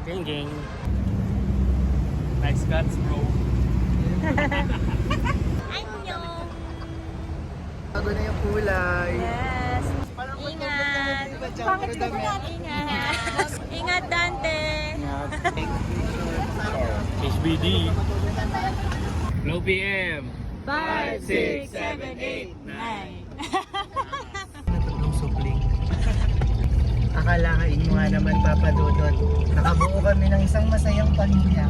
Gang gang. Nice cuts, bro. Annyeong! Bago na yung kulay. Yes! Ingat! Pangit ko na. Ingat! Ingat, Dante! HBD. Low PM. 5, 6, 7, 8, 9. Natulong supling. Akalain mo nga naman, Papa Dudot. Nakabuo kami ng isang masayang pamilya.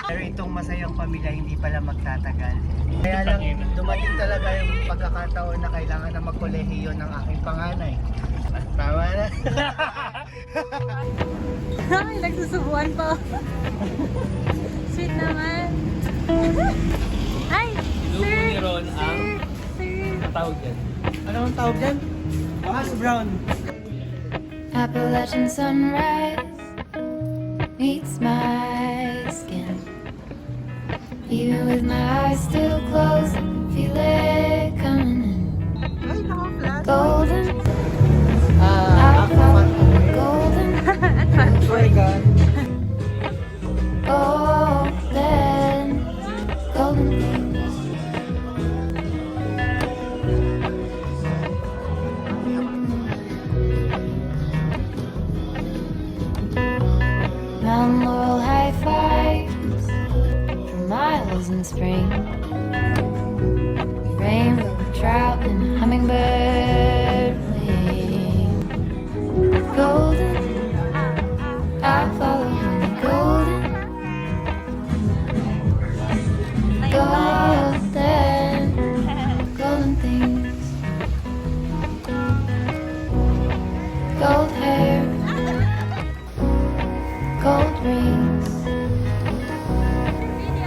Pero itong masayang pamilya hindi pala magtatagal. Kaya lang dumating talaga yung pagkakataon na kailangan na magkolehiyo ng aking panganay. Tama na. Ay, nagsusubuan pa. Sweet naman. Ay, Inubo ni Ron ang sir. tawag yan. Ano ang tawag dyan? Hash brown. Appalachian sunrise meets my skin. Even with my eyes still closed, I can feel it coming in. Ay, naka-flat. Golden, golden, Oh my God. golden, golden things. Mountain laurel high fives for miles in spring. Rainbow trout and hummingbird wing. Golden, I follow the golden, golden, golden things. Gold hair, gold rings,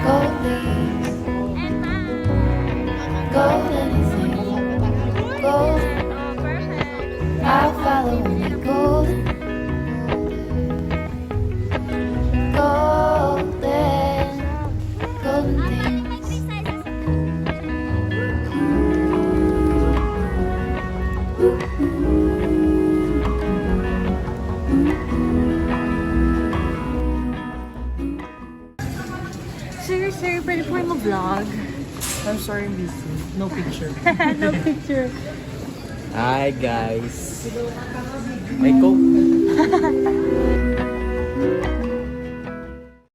gold leaves, gold anything, gold. I'll follow only golden, golden, golden things. Sir, pwede po kayo mag-vlog? I'm sorry, busy. No picture. No picture. Hi guys. May coke.